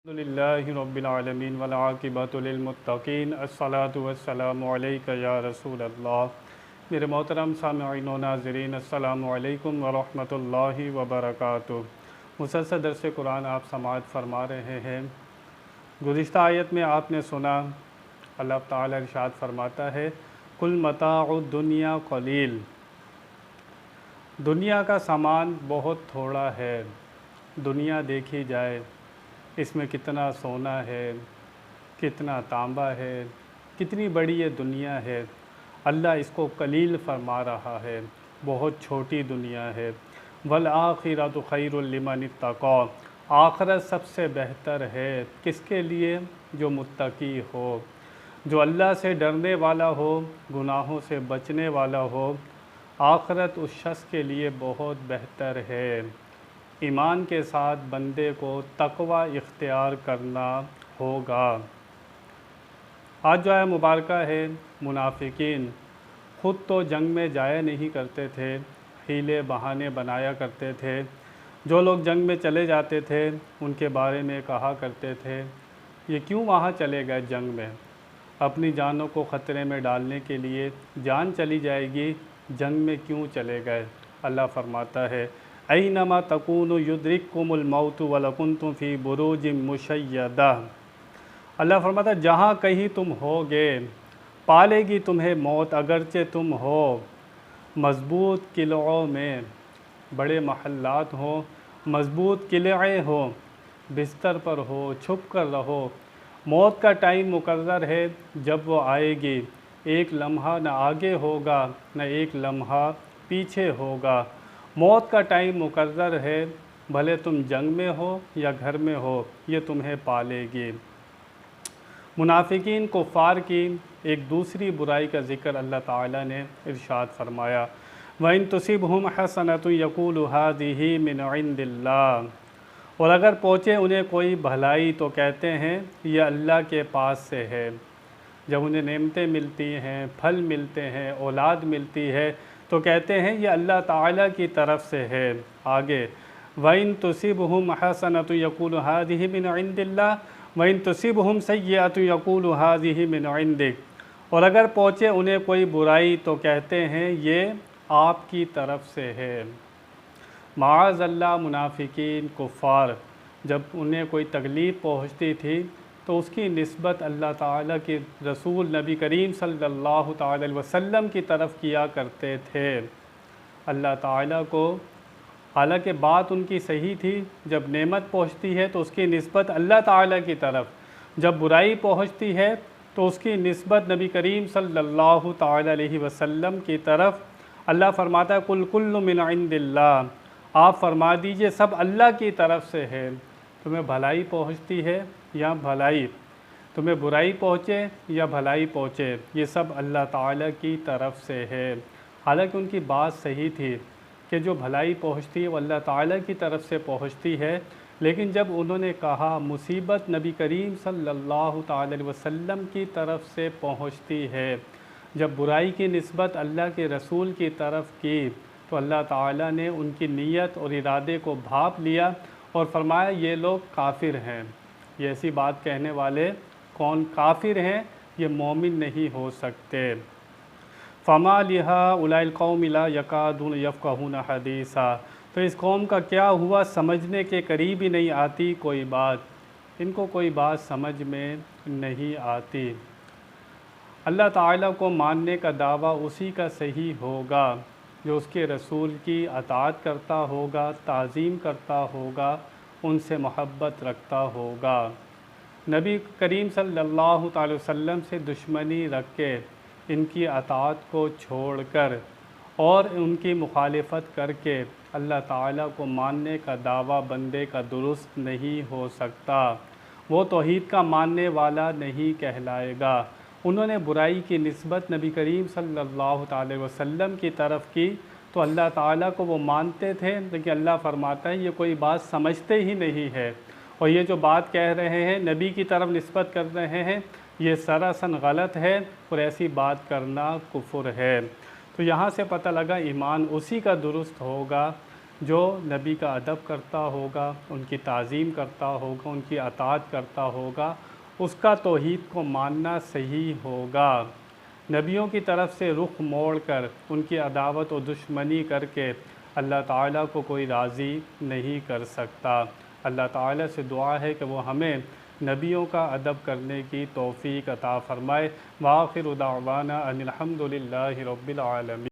अल्हम्दुलिल्लाहि रब्बिल आलमीन वल आक़िबतु लिल मुत्तक़ीन अस्सलातु वस्सलामु अलैका या रसूल अल्लाह। मेरे मोहतरम सामिईन व नाज़रीन अस्सलामु अलैकुम व रहमतुल्लाहि व बरकातुहू। मुसलसल दर्स कुरान आप समाअत फरमा रहे हैं। गुज़िश्ता आयत में आपने सुना अल्लाह ताला इरशाद फरमाता है, कुल मताउद दुनिया क़लील। दुनिया का सामान बहुत थोड़ा है। दुनिया देखी जाए, इसमें कितना सोना है, कितना तांबा है, कितनी बड़ी ये दुनिया है। अल्लाह इसको कलील फरमा रहा है, बहुत छोटी दुनिया है। वल आखिरतु खैरुल लिमन इत्तक़ा। आखिरत सबसे बेहतर है किसके लिए? जो मुत्तकी हो, जो अल्लाह से डरने वाला हो, गुनाहों से बचने वाला हो। आखिरत उस शख्स के लिए बहुत बेहतर है। ईमान के साथ बंदे को तक़वा इख्तियार करना होगा। आज जो है मुबारक है, मुनाफिकीन ख़ुद तो जंग में जाया नहीं करते थे, हीले बहाने बनाया करते थे। जो लोग जंग में चले जाते थे उनके बारे में कहा करते थे, ये क्यों वहाँ चले गए जंग में? अपनी जानों को ख़तरे में डालने के लिए जान चली जाएगी, जंग में क्यों चले गए? अल्लाह फरमाता है, ऐनमा तकूनु युद्रिकुमुल मौतु वलौ कुन्तुम फ़ी बुरूजिम मुशय्यदा। अल्लाह फरमाता है, जहाँ कहीं तुम होगे पालेगी तुम्हें मौत, अगरचे तुम हो मज़बूत किलों में, बड़े महल्लात हो, मज़बूत किले हो, बिस्तर पर हो, छुप कर रहो। मौत का टाइम मुकर्रर है, जब वो आएगी एक लम्हा न आगे होगा न एक लम्हा पीछे होगा। मौत का टाइम मुकर्रर है, भले तुम जंग में हो या घर में हो, ये तुम्हें पालेगी। मुनाफिकीन कुफ़ार की एक दूसरी बुराई का ज़िक्र अल्लाह ताला ने इरशाद फरमाया, वइन तुसिबहुम हसनतुन यक़ूलु हाज़िही मिन इंदिल्लाह। और अगर पहुँचे उन्हें कोई भलाई तो कहते हैं ये अल्लाह के पास से है। जब उन्हें नेमतें मिलती हैं, फल मिलते हैं, औलाद मिलती है, तो कहते हैं ये अल्लाह ताला की तरफ से है। आगे वइन तुसिबहुम हसनतुन यक़ूलु हाज़िही मिन इंदिल्लाह वइन तुसिबहुम सय्यअतुन यक़ूलु हाज़िही मिन इंदिक। और अगर पहुँचे उन्हें कोई बुराई तो कहते हैं ये आपकी तरफ से है। माअज़ल्लाह मुनाफिकीन कुफ़ार जब उन्हें कोई तकलीफ़ पहुँचती थी तो उसकी निस्बत अल्लाह ताला के रसूल नबी करीम सल्लल्लाहु ताला अलैहि वसल्लम की तरफ़ किया करते थे। अल्लाह ताला को हालांकि बात उनकी सही थी, जब नेमत पहुँचती है तो उसकी निस्बत अल्लाह ताला की तरफ, जब बुराई पहुँचती है तो उसकी निस्बत नबी करीम सल्लल्लाहु ताला अलैहि वसल्लम की तरफ। अल्लाह फरमाता है, कुल कुल्लु मिन इंदिल्लाह। आप फरमा दीजिए सब अल्लाह की तरफ से है। तुम्हें भलाई पहुँचती है या भलाई, तुम्हें बुराई पहुँचे या भलाई पहुँचे, ये सब अल्लाह ताला की तरफ से है। हालांकि उनकी बात सही थी कि जो भलाई पहुँचती है वो अल्लाह ताला की तरफ से पहुँचती है, लेकिन जब उन्होंने कहा मुसीबत नबी करीम सल्लल्लाहु ताला अलैहि वसल्लम की तरफ से पहुँचती है, जब बुराई की निस्बत अल्लाह के रसूल की तरफ की तो अल्लाह ताला ने उनकी नीयत और इरादे को भांप लिया और फरमाया ये लोग काफिर हैं। ये ऐसी बात कहने वाले कौन काफिर हैं? ये मोमिन नहीं हो सकते। फ़मा लिहा उलाइल कौम ला यकादून यफ़क़हूना हदीसा। तो इस कौम का क्या हुआ, समझने के करीब ही नहीं आती कोई बात, इनको कोई बात समझ में नहीं आती। अल्लाह ताला को मानने का दावा उसी का सही होगा जो उसके रसूल की अताअत करता होगा, ताज़ीम करता होगा, उनसे मोहब्बत रखता होगा। नबी करीम सल्लल्लाहु अलैहि वसल्लम से दुश्मनी रख के, इनकी अताअत को छोड़कर और उनकी मुखालिफत करके अल्लाह ताला को मानने का दावा बंदे का दुरुस्त नहीं हो सकता। वो तौहीद का मानने वाला नहीं कहलाएगा। उन्होंने बुराई की निस्बत नबी करीम सल्लल्लाहु अलैहि वसल्लम की तरफ की तो अल्लाह ताला को वो मानते थे, लेकिन अल्लाह फरमाता है ये कोई बात समझते ही नहीं है। और ये जो बात कह रहे हैं नबी की तरफ निस्बत कर रहे हैं, ये सरासन गलत है और ऐसी बात करना कुफ्र है। तो यहाँ से पता लगा ईमान उसी का दुरुस्त होगा जो नबी का अदब करता होगा, उनकी ताज़ीम करता होगा, उनकी अताअत करता होगा, उसका तौहीद को मानना सही होगा। नबियों की तरफ से रुख मोड़ कर उनकी अदावत और दुश्मनी करके अल्लाह ताला को कोई राज़ी नहीं कर सकता। अल्लाह ताला से दुआ है कि वो हमें नबियों का अदब करने की तौफ़ीक़ अता फ़रमाए। व आखिरु दावाना अनिल हम्दुलिल्लाहि रब्बिल आलमीन।